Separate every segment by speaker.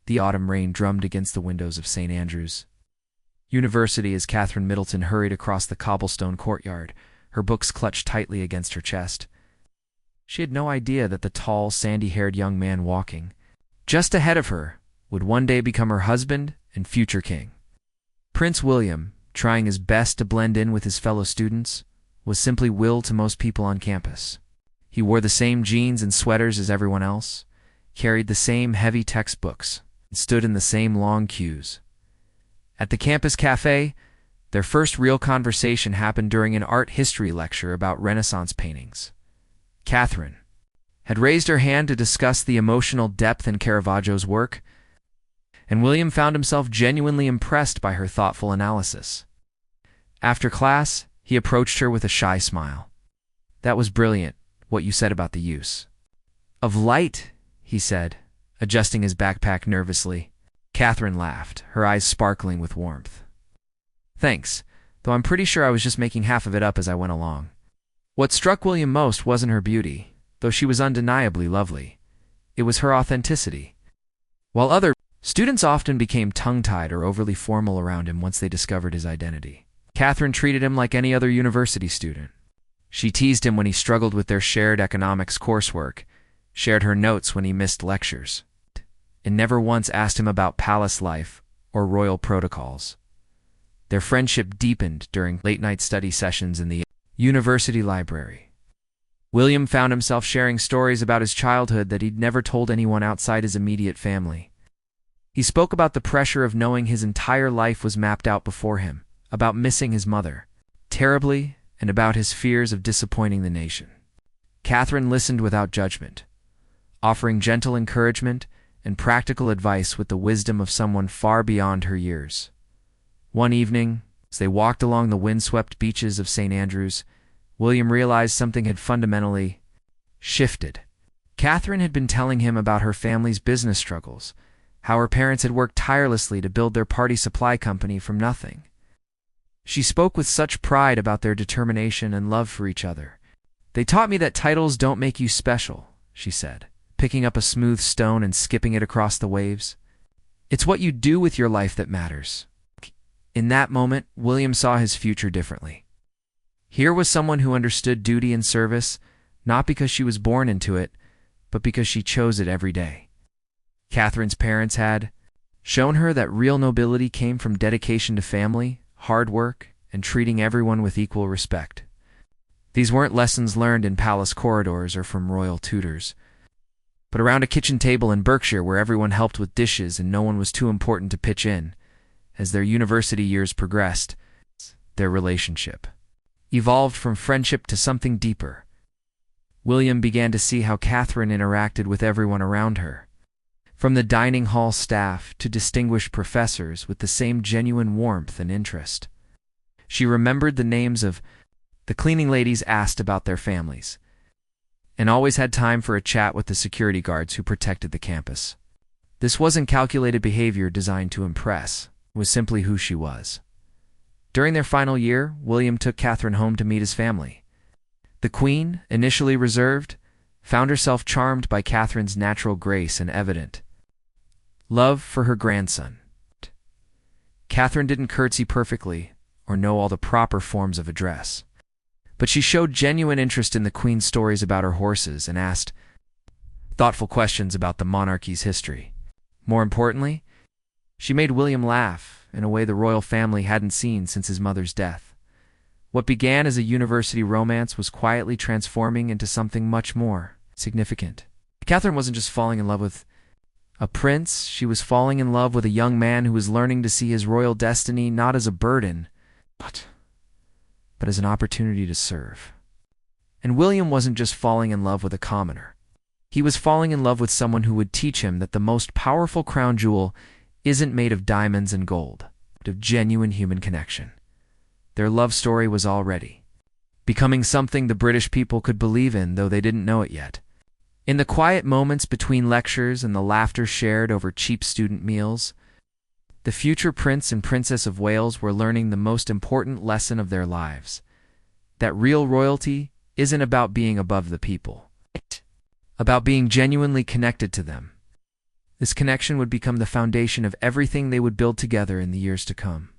Speaker 1: The autumn rain drummed against the windows of St. Andrews University as Catherine Middleton hurried across the cobblestone courtyard, her books clutched tightly against her chest. She had no idea that the tall, sandy-haired young man walking just ahead of her would one day become her husband and future king. Prince William, trying his best to blend in with his fellow students, was simply Will to most people on campus. He wore the same jeans and sweaters as everyone else, carried the same heavy textbooks, and stood in the same long queues. At the campus cafe, their first real conversation happened during an art history lecture about Renaissance paintings. Catherine had raised her hand to discuss the emotional depth in Caravaggio's work, and William found himself genuinely impressed by her thoughtful analysis. After class, he approached her with a shy smile. "That was brilliant, what you said about the use of light," he said, adjusting his backpack nervously. Catherine laughed, her eyes sparkling with warmth. "Thanks, though I'm pretty sure I was just making half of it up as I went along." What struck William most wasn't her beauty, though she was undeniably lovely. It was her authenticity. While other students often became tongue-tied or overly formal around him once they discovered his identity, Catherine treated him like any other university student. She teased him when he struggled with their shared economics coursework, shared her notes when he missed lectures, and never once asked him about palace life or royal protocols. Their friendship deepened during late-night study sessions in the university library. William found himself sharing stories about his childhood that he'd never told anyone outside his immediate family. He spoke about the pressure of knowing his entire life was mapped out before him, about missing his mother terribly, and about his fears of disappointing the nation. Catherine listened without judgment, offering gentle encouragement and practical advice with the wisdom of someone far beyond her years. One evening, as they walked along the windswept beaches of St. Andrews, William realized something had fundamentally shifted. Catherine had been telling him about her family's business struggles, how her parents had worked tirelessly to build their party supply company from nothing. She spoke with such pride about their determination and love for each other. "They taught me that titles don't make you special," she said, picking up a smooth stone and skipping it across the waves. "It's what you do with your life that matters." In that moment, William saw his future differently. Here was someone who understood duty and service, not because she was born into it, but because she chose it every day. Catherine's parents had shown her that real nobility came from dedication to family, hard work, and treating everyone with equal respect. These weren't lessons learned in palace corridors or from royal tutors, but around a kitchen table in Berkshire where everyone helped with dishes and no one was too important to pitch in. As their university years progressed, their relationship evolved from friendship to something deeper. William began to see how Catherine interacted with everyone around her, from the dining hall staff to distinguished professors, with the same genuine warmth and interest. She remembered the names of the cleaning ladies asked about their families, and always had time for a chat with the security guards who protected the campus. This wasn't calculated behavior designed to impress. Was simply who she was. During their final year, William took Catherine home to meet his family. The Queen, initially reserved, found herself charmed by Catherine's natural grace and evident love for her grandson. Catherine didn't curtsy perfectly or know all the proper forms of address, but she showed genuine interest in the Queen's stories about her horses and asked thoughtful questions about the monarchy's history. More importantly, she made William laugh in a way the royal family hadn't seen since his mother's death. What began as a university romance was quietly transforming into something much more significant. Catherine wasn't just falling in love with a prince, she was falling in love with a young man who was learning to see his royal destiny not as a burden, but as an opportunity to serve. And William wasn't just falling in love with a commoner. He was falling in love with someone who would teach him that the most powerful crown jewel isn't made of diamonds and gold, but of genuine human connection. Their love story was already becoming something the British people could believe in, though they didn't know it yet. In the quiet moments between lectures and the laughter shared over cheap student meals, the future Prince and Princess of Wales were learning the most important lesson of their lives: that real royalty isn't about being above the people, it's about being genuinely connected to them. This connection would become the foundation of everything they would build together in the years to come.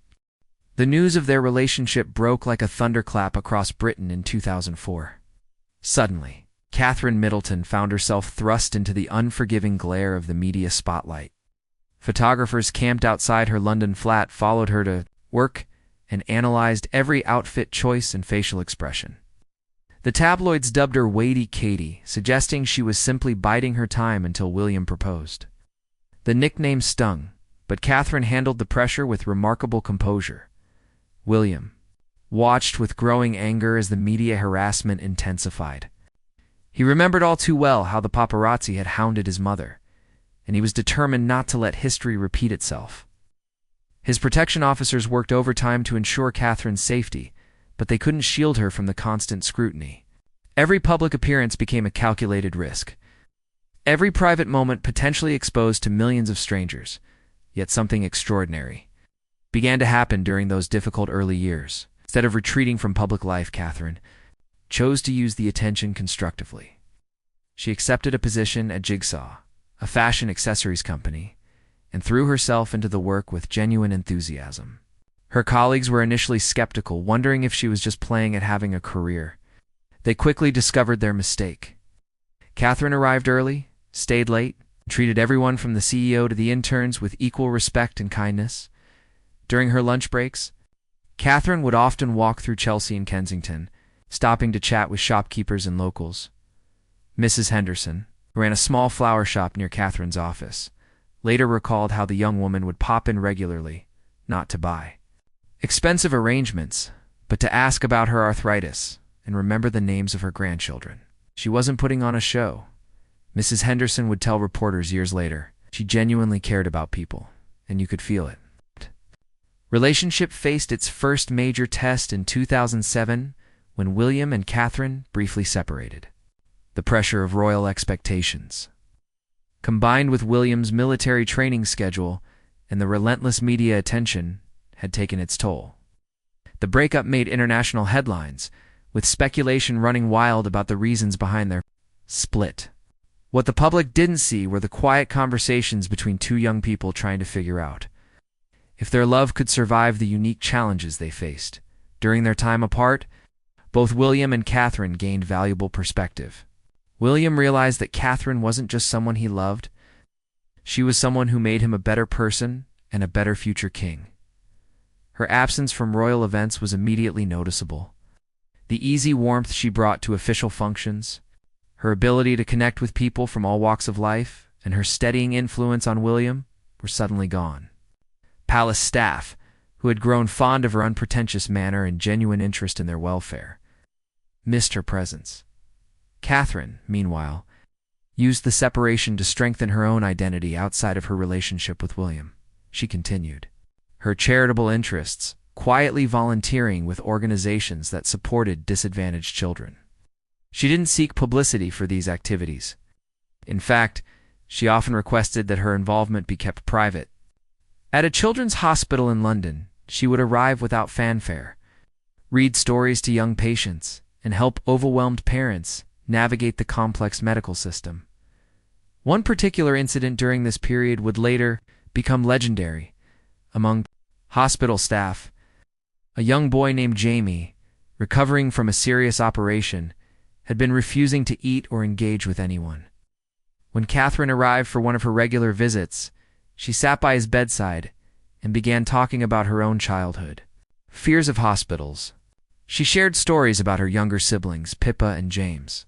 Speaker 1: The news of their relationship broke like a thunderclap across Britain in 2004. Suddenly, Catherine Middleton found herself thrust into the unforgiving glare of the media spotlight. Photographers camped outside her London flat followed her to work and analyzed every outfit choice and facial expression. The tabloids dubbed her Weighty Katie, suggesting she was simply biding her time until William proposed. The nickname stung, but Catherine handled the pressure with remarkable composure. William watched with growing anger as the media harassment intensified. He remembered all too well how the paparazzi had hounded his mother, and he was determined not to let history repeat itself. His protection officers worked overtime to ensure Catherine's safety, but they couldn't shield her from the constant scrutiny. Every public appearance became a calculated risk. Every private moment potentially exposed to millions of strangers. Yet something extraordinary began to happen during those difficult early years. Instead of retreating from public life, Catherine chose to use the attention constructively. She accepted a position at Jigsaw, a fashion accessories company, and threw herself into the work with genuine enthusiasm. Her colleagues were initially skeptical, wondering if she was just playing at having a career. They quickly discovered their mistake. Catherine arrived early, stayed late, and treated everyone from the CEO to the interns with equal respect and kindness. During her lunch breaks, Catherine would often walk through Chelsea and Kensington, stopping to chat with shopkeepers and locals. Mrs. Henderson, who ran a small flower shop near Catherine's office, later recalled how the young woman would pop in regularly, not to buy expensive arrangements, but to ask about her arthritis and remember the names of her grandchildren. She wasn't putting on a show. Mrs. Henderson would tell reporters years later, she genuinely cared about people, and you could feel it. Relationship faced its first major test in 2007 when William and Catherine briefly separated. The pressure of royal expectations, combined with William's military training schedule and the relentless media attention, had taken its toll. The breakup made international headlines, with speculation running wild about the reasons behind their split. What the public didn't see were the quiet conversations between two young people trying to figure out if their love could survive the unique challenges they faced. During their time apart, both William and Catherine gained valuable perspective. William realized that Catherine wasn't just someone he loved. She was someone who made him a better person and a better future king. Her absence from royal events was immediately noticeable. The easy warmth she brought to official functions, her ability to connect with people from all walks of life, and her steadying influence on William were suddenly gone. Palace staff, who had grown fond of her unpretentious manner and genuine interest in their welfare, missed her presence. Catherine, meanwhile, used the separation to strengthen her own identity outside of her relationship with William. She continued her charitable interests, quietly volunteering with organizations that supported disadvantaged children. She didn't seek publicity for these activities. In fact, she often requested that her involvement be kept private. At a children's hospital in London, she would arrive without fanfare, read stories to young patients, and help overwhelmed parents navigate the complex medical system. One particular incident during this period would later become legendary among hospital staff. A young boy named Jamie, recovering from a serious operation, had been refusing to eat or engage with anyone. When Catherine arrived for one of her regular visits, she sat by his bedside and began talking about her own childhood, fears of hospitals. She shared stories about her younger siblings, Pippa and James,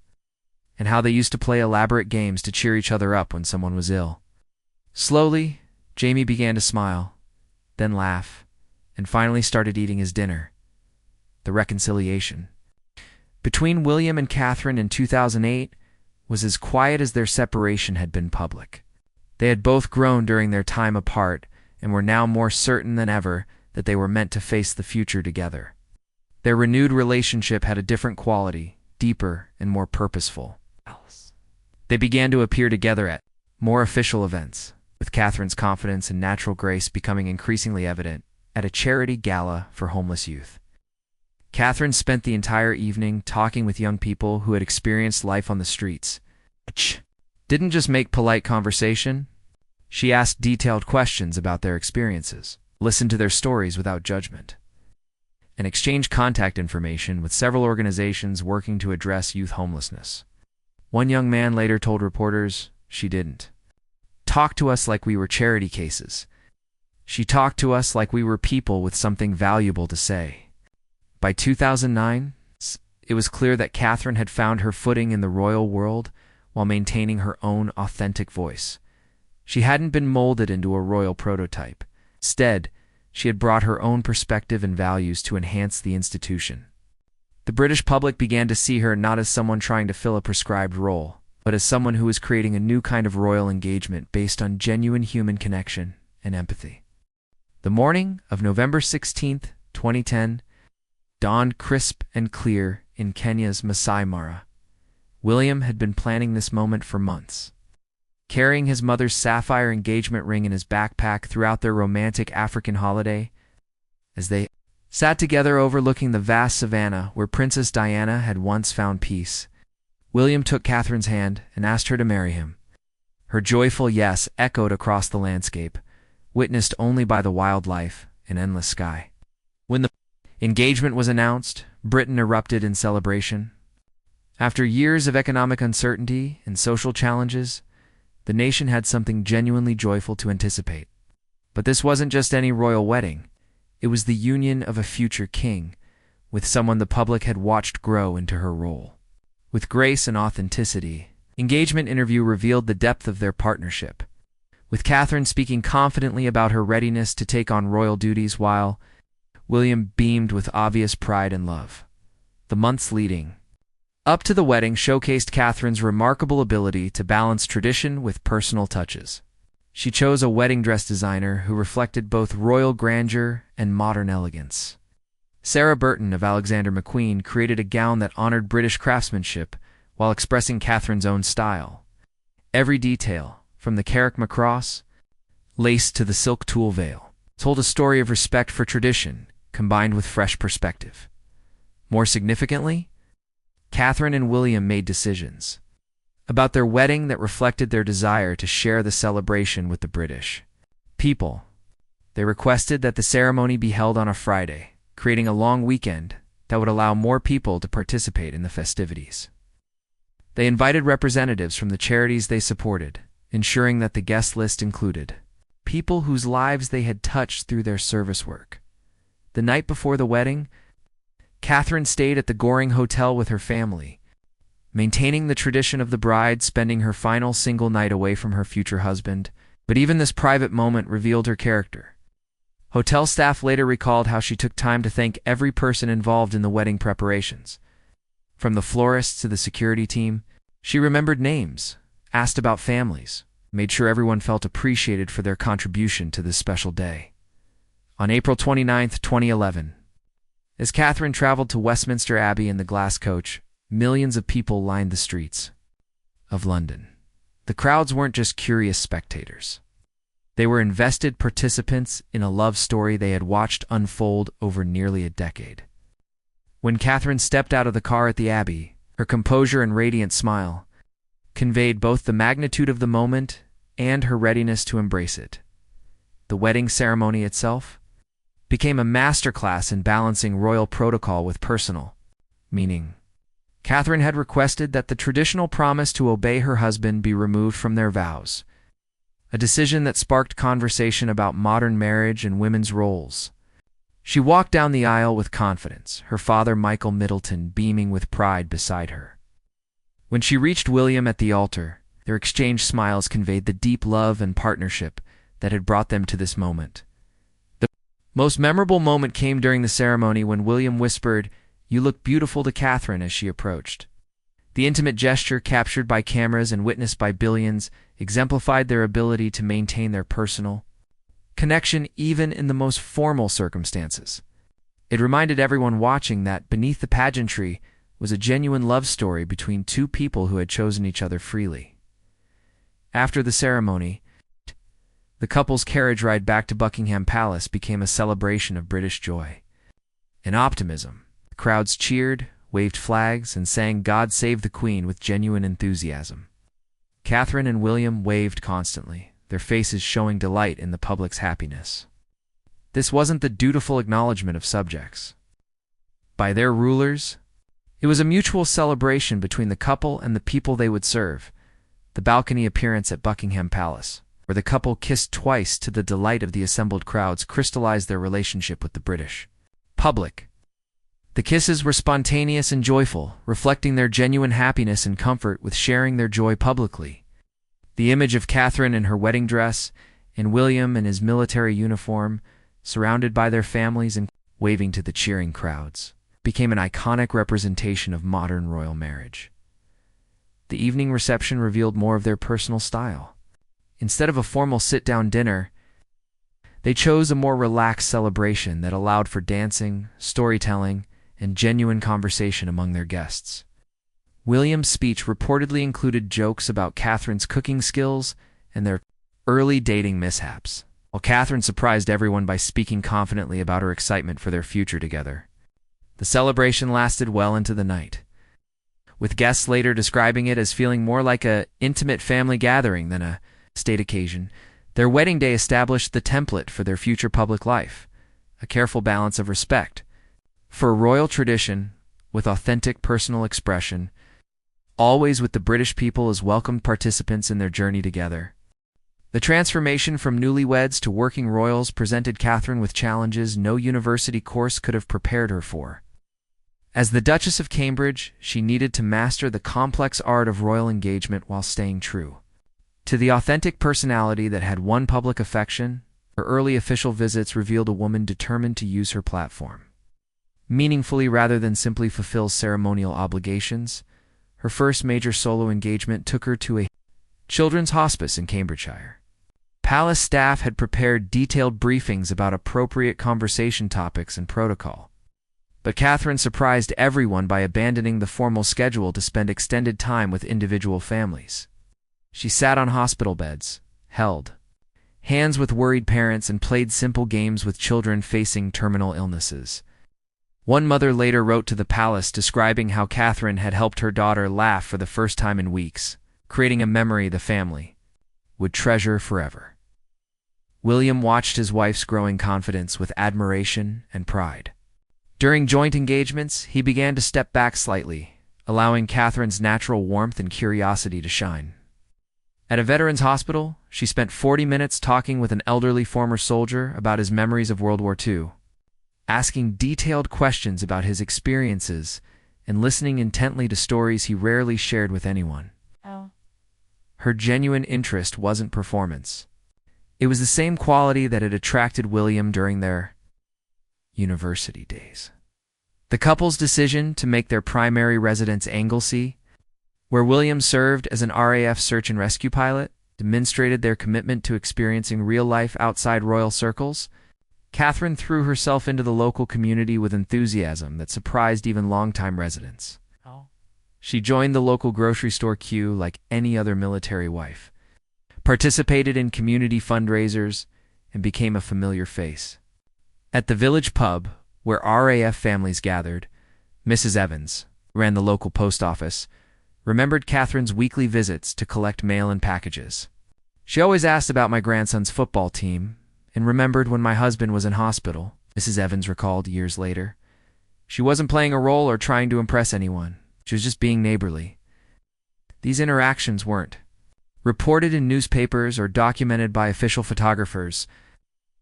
Speaker 1: and how they used to play elaborate games to cheer each other up when someone was ill. Slowly, Jamie began to smile, then laugh, and finally started eating his dinner. The reconciliation between William and Catherine in 2008 was as quiet as their separation had been public. They had both grown during their time apart and were now more certain than ever that they were meant to face the future together. Their renewed relationship had a different quality, deeper and more purposeful. They began to appear together at more official events, with Catherine's confidence and natural grace becoming increasingly evident at a charity gala for homeless youth. Catherine spent the entire evening talking with young people who had experienced life on the streets. Didn't just make polite conversation, She asked detailed questions about their experiences, listened to their stories without judgment, and exchanged contact information with several organizations working to address youth homelessness. One young man later told reporters, "She didn't talk to us like we were charity cases. She talked to us like we were people with something valuable to say." By 2009, it was clear that Catherine had found her footing in the royal world while maintaining her own authentic voice. She hadn't been molded into a royal prototype. Instead, she had brought her own perspective and values to enhance the institution. The British public began to see her not as someone trying to fill a prescribed role, but as someone who was creating a new kind of royal engagement based on genuine human connection and empathy. The morning of November 16, 2010, dawned crisp and clear in Kenya's Masai Mara. William had been planning this moment for months. Carrying his mother's sapphire engagement ring in his backpack throughout their romantic African holiday, as they sat together overlooking the vast savannah where Princess Diana had once found peace, William took Catherine's hand and asked her to marry him. Her joyful yes echoed across the landscape, witnessed only by the wildlife and endless sky. When the engagement was announced, Britain erupted in celebration. After years of economic uncertainty and social challenges, the nation had something genuinely joyful to anticipate. But this wasn't just any royal wedding. It was the union of a future king with someone the public had watched grow into her role. With grace and authenticity, engagement interview revealed the depth of their partnership, with Catherine speaking confidently about her readiness to take on royal duties while William beamed with obvious pride and love. The months leading up to the wedding showcased Catherine's remarkable ability to balance tradition with personal touches. She chose a wedding dress designer who reflected both royal grandeur and modern elegance. Sarah Burton of Alexander McQueen created a gown that honored British craftsmanship while expressing Catherine's own style. Every detail, from the Carrick macross lace to the silk tulle veil, told a story of respect for tradition combined with fresh perspective. More significantly, Catherine and William made decisions about their wedding that reflected their desire to share the celebration with the British people. They requested that the ceremony be held on a Friday, creating a long weekend that would allow more people to participate in the festivities. They invited representatives from the charities they supported, ensuring that the guest list included people whose lives they had touched through their service work. The night before the wedding, Catherine stayed at the Goring Hotel with her family, maintaining the tradition of the bride spending her final single night away from her future husband. But even this private moment revealed her character. Hotel staff later recalled how she took time to thank every person involved in the wedding preparations. From the florist to the security team, she remembered names, asked about families, made sure everyone felt appreciated for their contribution to this special day. On April 29, 2011, as Catherine traveled to Westminster Abbey in the glass coach, millions of people lined the streets of London. The crowds weren't just curious spectators. They were invested participants in a love story they had watched unfold over nearly a decade. When Catherine stepped out of the car at the Abbey, her composure and radiant smile conveyed both the magnitude of the moment and her readiness to embrace it. The wedding ceremony itself became a masterclass in balancing royal protocol with personal meaning. Catherine had requested that the traditional promise to obey her husband be removed from their vows, a decision that sparked conversation about modern marriage and women's roles. She walked down the aisle with confidence, her father Michael Middleton beaming with pride beside her. When she reached William at the altar, their exchanged smiles conveyed the deep love and partnership that had brought them to this moment. The most memorable moment came during the ceremony when William whispered, "You look beautiful," to Catherine as she approached. The intimate gesture, captured by cameras and witnessed by billions, exemplified their ability to maintain their personal connection even in the most formal circumstances. It reminded everyone watching that beneath the pageantry was a genuine love story between two people who had chosen each other freely. After the ceremony, the couple's carriage ride back to Buckingham Palace became a celebration of British joy and optimism. The crowds cheered, waved flags, and sang "God Save the Queen" with genuine enthusiasm. Catherine and William waved constantly, their faces showing delight in the public's happiness. This wasn't the dutiful acknowledgement of subjects by their rulers. It was a mutual celebration between the couple and the people they would serve. The balcony appearance at Buckingham Palace, where the couple kissed twice to the delight of the assembled crowds, crystallized their relationship with the British public. The kisses were spontaneous and joyful, reflecting their genuine happiness and comfort with sharing their joy publicly. The image of Catherine in her wedding dress, and William in his military uniform, surrounded by their families and waving to the cheering crowds, became an iconic representation of modern royal marriage. The evening reception revealed more of their personal style. Instead of a formal sit-down dinner, they chose a more relaxed celebration that allowed for dancing, storytelling, and genuine conversation among their guests. William's speech reportedly included jokes about Catherine's cooking skills and their early dating mishaps, while Catherine surprised everyone by speaking confidently about her excitement for their future together. The celebration lasted well into the night, with guests later describing it as feeling more like an intimate family gathering than a state occasion. Their wedding day established the template for their future public life, a careful balance of respect for royal tradition with authentic personal expression, always with the British people as welcomed participants in their journey together. The transformation from newlyweds to working royals presented Catherine with challenges no university course could have prepared her for. As the Duchess of Cambridge, she needed to master the complex art of royal engagement while staying true to the authentic personality that had won public affection. Her early official visits revealed a woman determined to use her platform meaningfully rather than simply fulfill ceremonial obligations. Her first major solo engagement took her to a children's hospice in Cambridgeshire. Palace staff had prepared detailed briefings about appropriate conversation topics and protocol. But Catherine surprised everyone by abandoning the formal schedule to spend extended time with individual families. She sat on hospital beds, held hands with worried parents, and played simple games with children facing terminal illnesses. One mother later wrote to the palace describing how Catherine had helped her daughter laugh for the first time in weeks, creating a memory the family would treasure forever. William watched his wife's growing confidence with admiration and pride. During joint engagements, he began to step back slightly, allowing Catherine's natural warmth and curiosity to shine. At a veterans' hospital, she spent 40 minutes talking with an elderly former soldier about his memories of World War II, asking detailed questions about his experiences and listening intently to stories he rarely shared with anyone. Her genuine interest wasn't performance. It was the same quality that had attracted William during their university days. The couple's decision to make their primary residence Anglesey, where William served as an RAF search and rescue pilot, demonstrated their commitment to experiencing real life outside royal circles. Catherine threw herself into the local community with enthusiasm that surprised even longtime residents. She joined the local grocery store queue like any other military wife, participated in community fundraisers, and became a familiar face. At the village pub, where RAF families gathered, Mrs. Evans, who ran the local post office, remembered Catherine's weekly visits to collect mail and packages. She always asked about my grandson's football team, and remembered when my husband was in hospital, Mrs. Evans recalled years later. She wasn't playing a role or trying to impress anyone. She was just being neighborly. These interactions weren't reported in newspapers or documented by official photographers,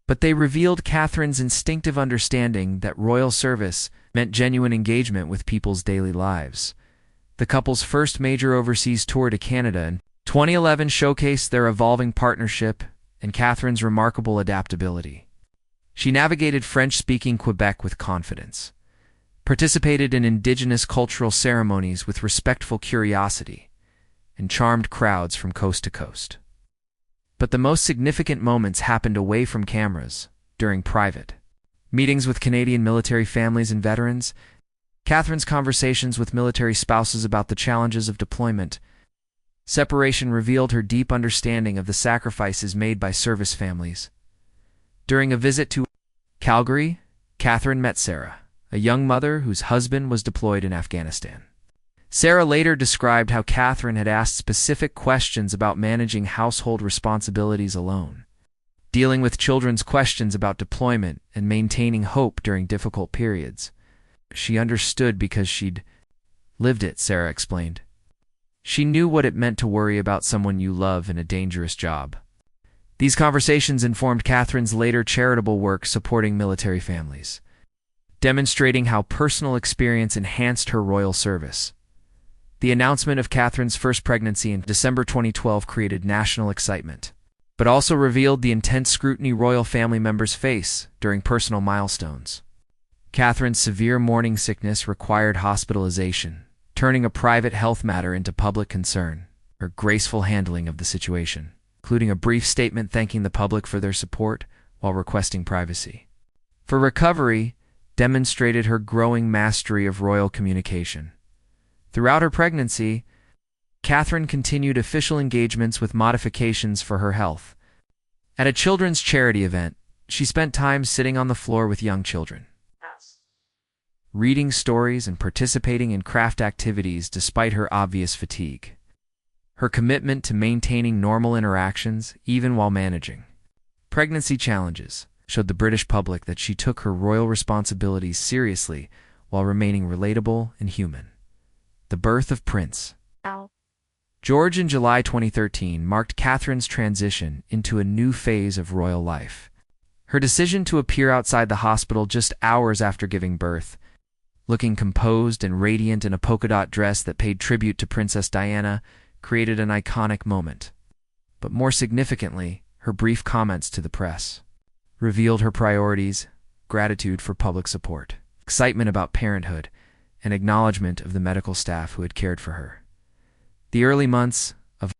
Speaker 1: but they revealed Catherine's instinctive understanding that royal service meant genuine engagement with people's daily lives. The couple's first major overseas tour to Canada in 2011 showcased their evolving partnership and Catherine's remarkable adaptability. She navigated French-speaking Quebec with confidence, participated in indigenous cultural ceremonies with respectful curiosity, and charmed crowds from coast to coast. But the most significant moments happened away from cameras, during private meetings with Canadian military families and veterans. Catherine's conversations with military spouses about the challenges of deployment separation revealed her deep understanding of the sacrifices made by service families. During a visit to Calgary, Catherine met Sarah, a young mother whose husband was deployed in Afghanistan. Sarah later described how Catherine had asked specific questions about managing household responsibilities alone, dealing with children's questions about deployment and maintaining hope during difficult periods. She understood because she'd lived it, Sarah explained. She knew what it meant to worry about someone you love in a dangerous job. These conversations informed Catherine's later charitable work supporting military families, demonstrating how personal experience enhanced her royal service. The announcement of Catherine's first pregnancy in December 2012 created national excitement, but also revealed the intense scrutiny royal family members face during personal milestones. Catherine's severe morning sickness required hospitalization, turning a private health matter into public concern. Her graceful handling of the situation, including a brief statement thanking the public for their support while requesting privacy. For recovery, demonstrated her growing mastery of royal communication. Throughout her pregnancy, Catherine continued official engagements with modifications for her health. At a children's charity event, she spent time sitting on the floor with young children, reading stories and participating in craft activities despite her obvious fatigue. Her commitment to maintaining normal interactions, even while managing pregnancy challenges, showed the British public that she took her royal responsibilities seriously while remaining relatable and human. The birth of Prince George in July 2013 marked Catherine's transition into a new phase of royal life. Her decision to appear outside the hospital just hours after giving birth, looking composed and radiant in a polka dot dress that paid tribute to Princess Diana, created an iconic moment. But more significantly, her brief comments to the press revealed her priorities: gratitude for public support, excitement about parenthood, and acknowledgement of the medical staff who had cared for her. The early months of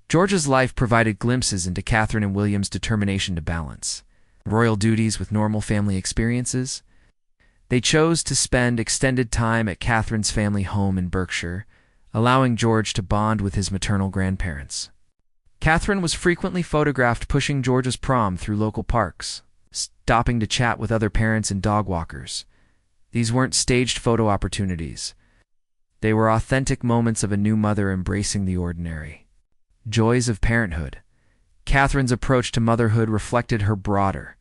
Speaker 1: George's life provided glimpses into Catherine and William's determination to balance royal duties with normal family experiences. They chose to spend extended time at Catherine's family home in Berkshire, allowing George to bond with his maternal grandparents. Catherine was frequently photographed pushing George's prom through local parks, stopping to chat with other parents and dog walkers. These weren't staged photo opportunities. They were authentic moments of a new mother embracing the ordinary joys of parenthood. Catherine's approach to motherhood reflected her broader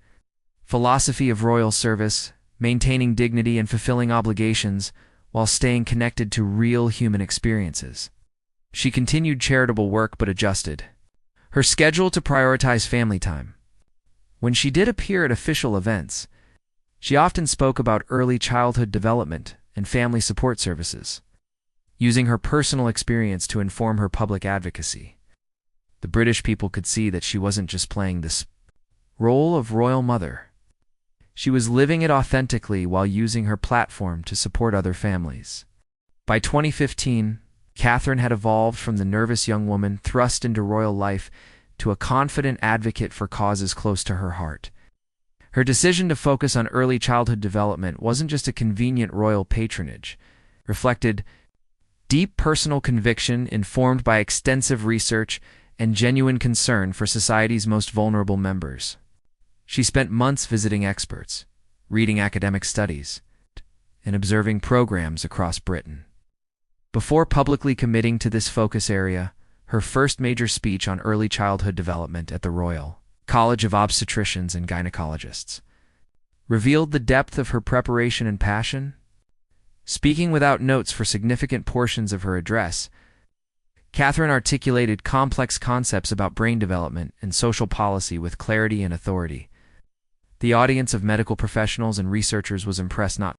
Speaker 1: philosophy of royal service, maintaining dignity and fulfilling obligations while staying connected to real human experiences. She continued charitable work but adjusted her schedule to prioritize family time. When she did appear at official events, she often spoke about early childhood development and family support services, using her personal experience to inform her public advocacy. The British people could see that she wasn't just playing this role of royal mother. She was living it authentically while using her platform to support other families. By 2015, Catherine had evolved from the nervous young woman thrust into royal life to a confident advocate for causes close to her heart. Her decision to focus on early childhood development wasn't just a convenient royal patronage. It reflected deep personal conviction informed by extensive research and genuine concern for society's most vulnerable members. She spent months visiting experts, reading academic studies, and observing programs across Britain. Before publicly committing to this focus area, her first major speech on early childhood development at the Royal College of Obstetricians and Gynecologists revealed the depth of her preparation and passion. Speaking without notes for significant portions of her address, Catherine articulated complex concepts about brain development and social policy with clarity and authority. The audience of medical professionals and researchers was impressed not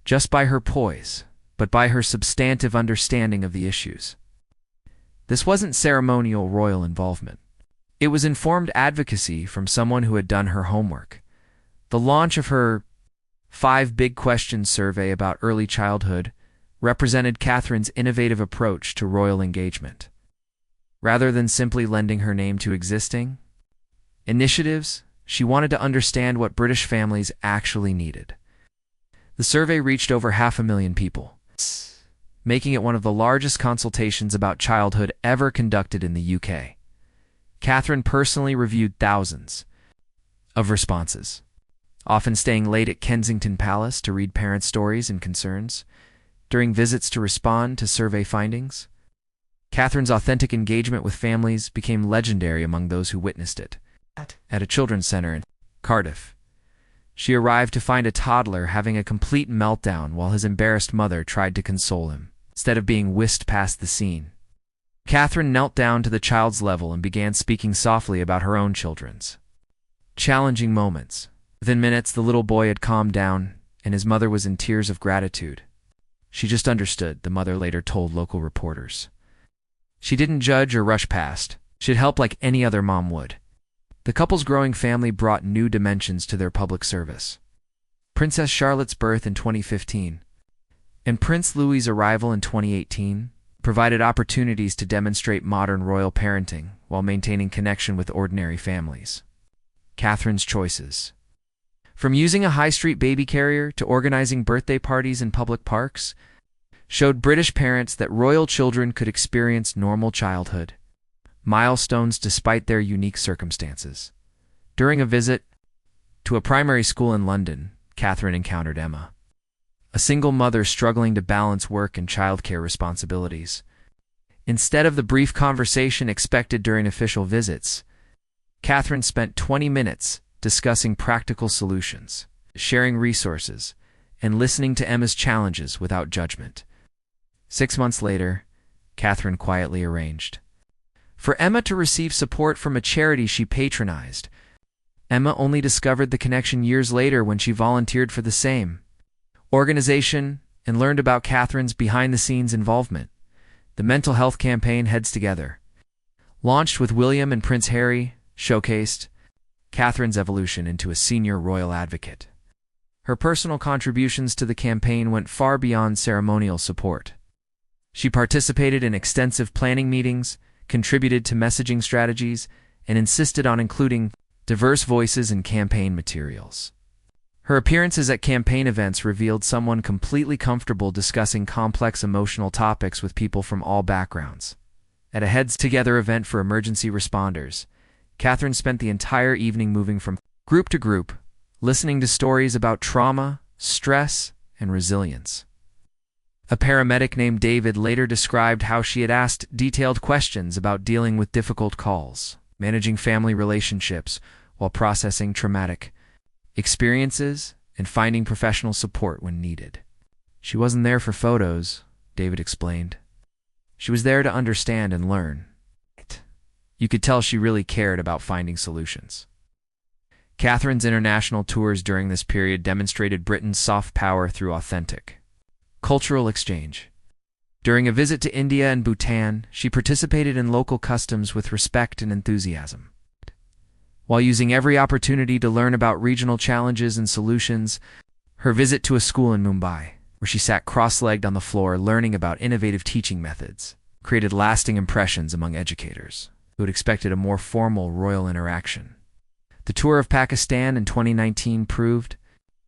Speaker 1: just by her poise, but by her substantive understanding of the issues. This wasn't ceremonial royal involvement. It was informed advocacy from someone who had done her homework. The launch of her 5 Big Questions survey about early childhood represented Catherine's innovative approach to royal engagement. Rather than simply lending her name to existing initiatives, she wanted to understand what British families actually needed. The survey reached over 500,000 people, making it one of the largest consultations about childhood ever conducted in the UK. Catherine personally reviewed thousands of responses, often staying late at Kensington Palace to read parents' stories and concerns. during visits to respond to survey findings. Catherine's authentic engagement with families became legendary among those who witnessed it. At a children's center in Cardiff, she arrived to find a toddler having a complete meltdown while his embarrassed mother tried to console him. Instead of being whisked past the scene, Catherine knelt down to the child's level and began speaking softly about her own children's challenging moments. Within minutes, the little boy had calmed down, and his mother was in tears of gratitude. She just understood, the mother later told local reporters. She didn't judge or rush past. She'd help like any other mom would. The couple's growing family brought new dimensions to their public service. Princess Charlotte's birth in 2015 and Prince Louis's arrival in 2018 provided opportunities to demonstrate modern royal parenting while maintaining connection with ordinary families. Catherine's choices. From using a high-street baby carrier to organizing birthday parties in public parks, showed British parents that royal children could experience normal childhood milestones despite their unique circumstances. During a visit to a primary school in London, Catherine encountered Emma, a single mother struggling to balance work and childcare responsibilities. Instead of the brief conversation expected during official visits, Catherine spent 20 minutes discussing practical solutions, sharing resources, and listening to Emma's challenges without judgment. 6 months later, Catherine quietly arranged for Emma to receive support from a charity she patronized. Emma only discovered the connection years later when she volunteered for the same organization and learned about Catherine's behind-the-scenes involvement. The mental health campaign Heads Together, launched with William and Prince Harry, showcased Catherine's evolution into a senior royal advocate. Her personal contributions to the campaign went far beyond ceremonial support. She participated in extensive planning meetings, contributed to messaging strategies, and insisted on including diverse voices in campaign materials. Her appearances at campaign events revealed someone completely comfortable discussing complex emotional topics with people from all backgrounds. At a Heads Together event for emergency responders, Catherine spent the entire evening moving from group to group, listening to stories about trauma, stress, and resilience. A paramedic named David later described how she had asked detailed questions about dealing with difficult calls, managing family relationships while processing traumatic experiences, and finding professional support when needed. She wasn't there for photos, David explained. She was there to understand and learn. You could tell she really cared about finding solutions. Catherine's international tours during this period demonstrated Britain's soft power through authentic cultural exchange. During a visit to India and Bhutan, she participated in local customs with respect and enthusiasm, while using every opportunity to learn about regional challenges and solutions. Her visit to a school in Mumbai, where she sat cross-legged on the floor learning about innovative teaching methods, created lasting impressions among educators who had expected a more formal royal interaction. The tour of Pakistan in 2019 proved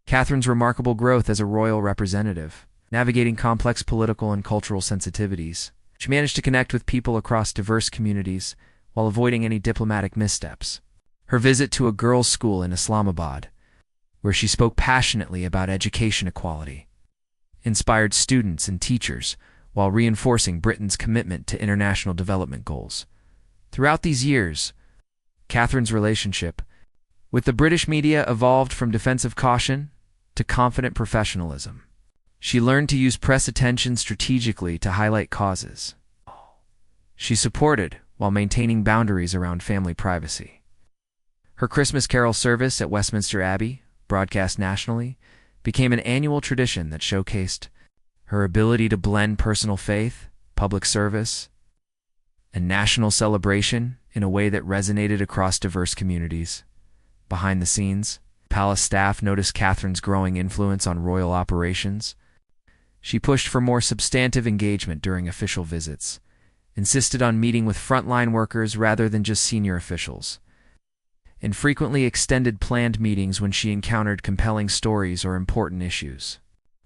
Speaker 1: Catherine's remarkable growth as a royal representative. Navigating complex political and cultural sensitivities, she managed to connect with people across diverse communities while avoiding any diplomatic missteps. Her visit to a girls' school in Islamabad, where she spoke passionately about education equality, inspired students and teachers while reinforcing Britain's commitment to international development goals. Throughout these years, Catherine's relationship with the British media evolved from defensive caution to confident professionalism. She learned to use press attention strategically to highlight causes she supported while maintaining boundaries around family privacy. Her Christmas carol service at Westminster Abbey, broadcast nationally, became an annual tradition that showcased her ability to blend personal faith, public service, and national celebration in a way that resonated across diverse communities. Behind the scenes, palace staff noticed Catherine's growing influence on royal operations. She pushed for more substantive engagement during official visits, insisted on meeting with frontline workers rather than just senior officials, and frequently extended planned meetings when she encountered compelling stories or important issues.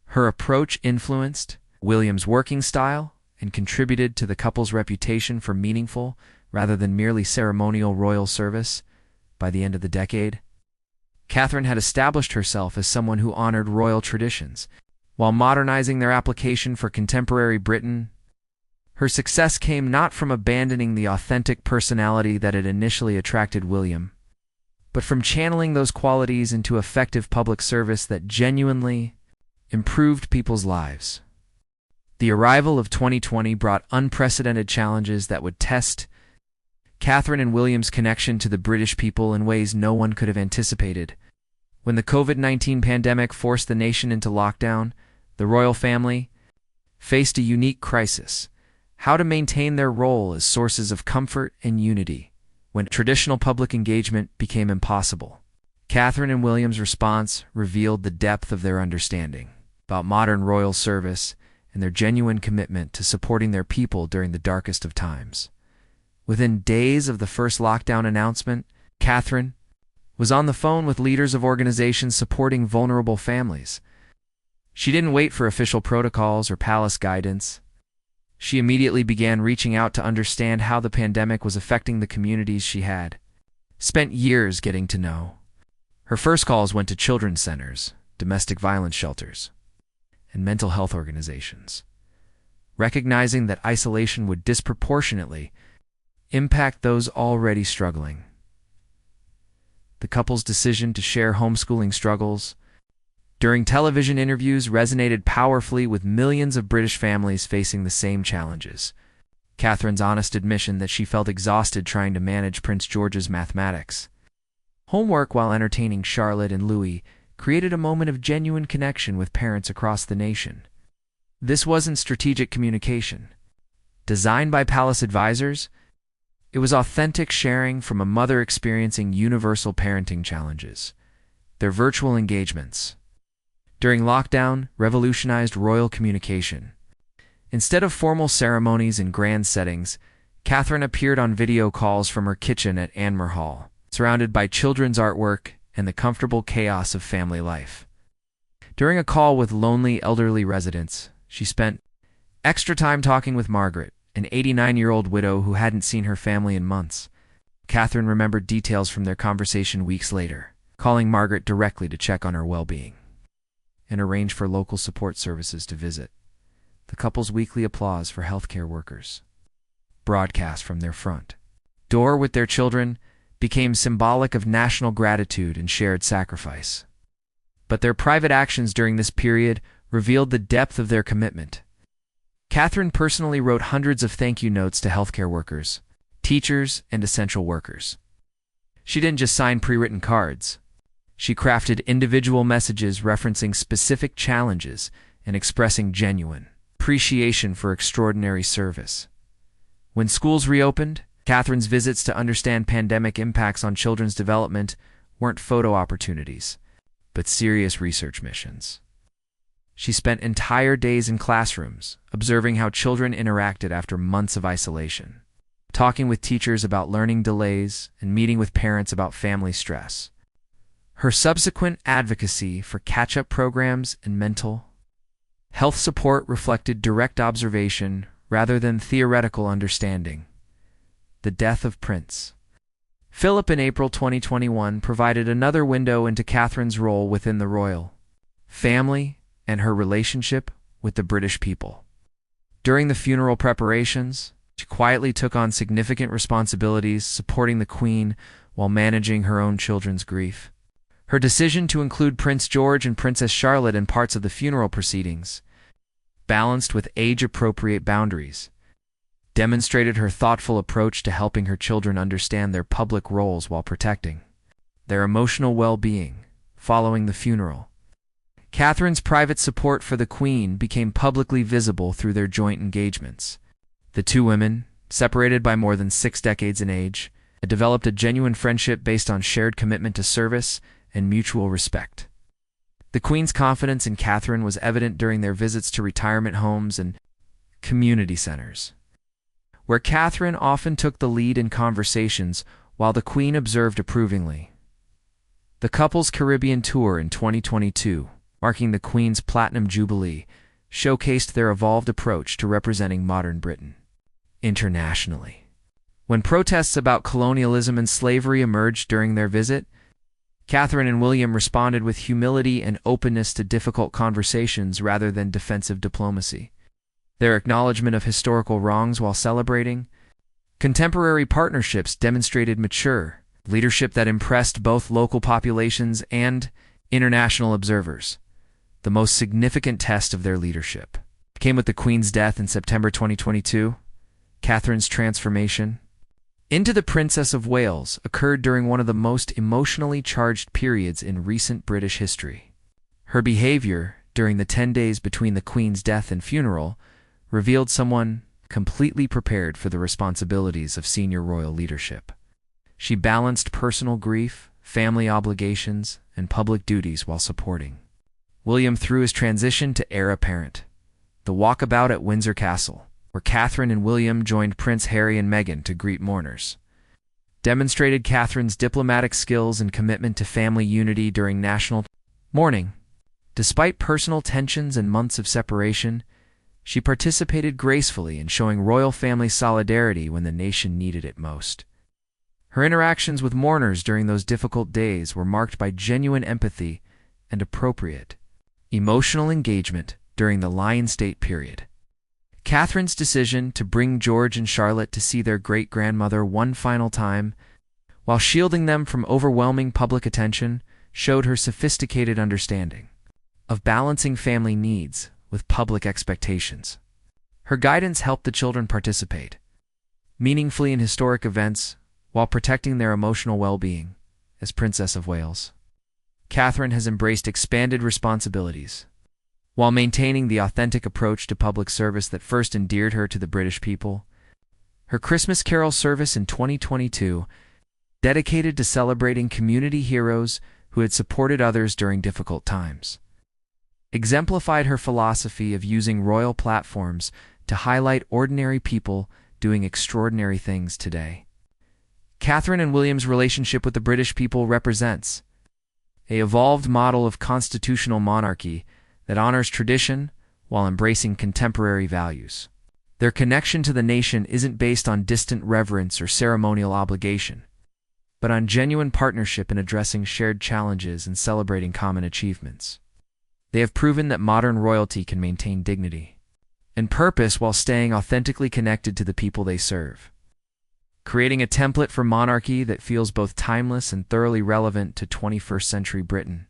Speaker 1: Her approach influenced William's working style and contributed to the couple's reputation for meaningful rather than merely ceremonial royal service. By the end of the decade, Catherine had established herself as someone who honored royal traditions, while modernizing their application for contemporary Britain. Her success came not from abandoning the authentic personality that had initially attracted William, but from channeling those qualities into effective public service that genuinely improved people's lives. The arrival of 2020 brought unprecedented challenges that would test Catherine and William's connection to the British people in ways no one could have anticipated. When the COVID-19 pandemic forced the nation into lockdown, the royal family faced a unique crisis: how to maintain their role as sources of comfort and unity when traditional public engagement became impossible. Catherine and William's response revealed the depth of their understanding about modern royal service and their genuine commitment to supporting their people during the darkest of times. Within days of the first lockdown announcement, Catherine was on the phone with leaders of organizations supporting vulnerable families. She didn't wait for official protocols or palace guidance. She immediately began reaching out to understand how the pandemic was affecting the communities she had spent years getting to know. Her first calls went to children's centers, domestic violence shelters, and mental health organizations, recognizing that isolation would disproportionately impact those already struggling. The couple's decision to share homeschooling struggles during television interviews resonated powerfully with millions of British families facing the same challenges. Catherine's honest admission that she felt exhausted trying to manage Prince George's mathematics homework while entertaining Charlotte and Louis created a moment of genuine connection with parents across the nation. This wasn't strategic communication designed by palace advisors. It was authentic sharing from a mother experiencing universal parenting challenges. Their virtual engagements during lockdown revolutionized royal communication. Instead of formal ceremonies and grand settings, Catherine appeared on video calls from her kitchen at Anmer Hall, surrounded by children's artwork and the comfortable chaos of family life. During a call with lonely elderly residents, she spent extra time talking with Margaret, an 89-year-old widow who hadn't seen her family in months. Catherine remembered details from their conversation weeks later, calling Margaret directly to check on her well-being and arrange for local support services to visit. The couple's weekly applause for healthcare workers, broadcast from their front door with their children, became symbolic of national gratitude and shared sacrifice. But their private actions during this period revealed the depth of their commitment. Catherine personally wrote hundreds of thank you notes to healthcare workers, teachers, and essential workers. She didn't just sign pre-written cards. She crafted individual messages referencing specific challenges and expressing genuine appreciation for extraordinary service. When schools reopened, Catherine's visits to understand pandemic impacts on children's development weren't photo opportunities, but serious research missions. She spent entire days in classrooms, observing how children interacted after months of isolation, talking with teachers about learning delays, and meeting with parents about family stress. Her subsequent advocacy for catch-up programs and mental health support reflected direct observation rather than theoretical understanding. The death of Prince Philip in April 2021 provided another window into Catherine's role within the royal family and her relationship with the British people. During the funeral preparations, she quietly took on significant responsibilities supporting the Queen while managing her own children's grief. Her decision to include Prince George and Princess Charlotte in parts of the funeral proceedings, balanced with age-appropriate boundaries, demonstrated her thoughtful approach to helping her children understand their public roles while protecting their emotional well-being. Following the funeral, Catherine's private support for the Queen became publicly visible through their joint engagements. The two women, separated by more than 6 decades in age, had developed a genuine friendship based on shared commitment to service and mutual respect. The Queen's confidence in Catherine was evident during their visits to retirement homes and community centers, where Catherine often took the lead in conversations while the Queen observed approvingly. The couple's Caribbean tour in 2022, marking the Queen's Platinum Jubilee, showcased their evolved approach to representing modern Britain internationally. When protests about colonialism and slavery emerged during their visit, Catherine and William responded with humility and openness to difficult conversations rather than defensive diplomacy. Their acknowledgement of historical wrongs while celebrating contemporary partnerships demonstrated mature leadership that impressed both local populations and international observers. The most significant test of their leadership came with the Queen's death in September 2022. Catherine's transformation into the Princess of Wales occurred during one of the most emotionally charged periods in recent British history. Her behavior during the 10 days between the Queen's death and funeral revealed someone completely prepared for the responsibilities of senior royal leadership. She balanced personal grief, family obligations, and public duties while supporting William through his transition to heir apparent. The walkabout at Windsor Castle, where Catherine and William joined Prince Harry and Meghan to greet mourners, demonstrated Catherine's diplomatic skills and commitment to family unity during national mourning. Despite personal tensions and months of separation, she participated gracefully in showing royal family solidarity when the nation needed it most. Her interactions with mourners during those difficult days were marked by genuine empathy and appropriate emotional engagement during the Lion State period. Catherine's decision to bring George and Charlotte to see their great-grandmother one final time, while shielding them from overwhelming public attention, showed her sophisticated understanding of balancing family needs with public expectations. Her guidance helped the children participate meaningfully in historic events while protecting their emotional well-being. As Princess of Wales, Catherine has embraced expanded responsibilities while maintaining the authentic approach to public service that first endeared her to the British people. Her Christmas Carol service in 2022, dedicated to celebrating community heroes who had supported others during difficult times, exemplified her philosophy of using royal platforms to highlight ordinary people doing extraordinary things today. Catherine and William's relationship with the British people represents an evolved model of constitutional monarchy that honors tradition while embracing contemporary values. Their connection to the nation isn't based on distant reverence or ceremonial obligation, but on genuine partnership in addressing shared challenges and celebrating common achievements. They have proven that modern royalty can maintain dignity and purpose while staying authentically connected to the people they serve, creating a template for monarchy that feels both timeless and thoroughly relevant to 21st century Britain.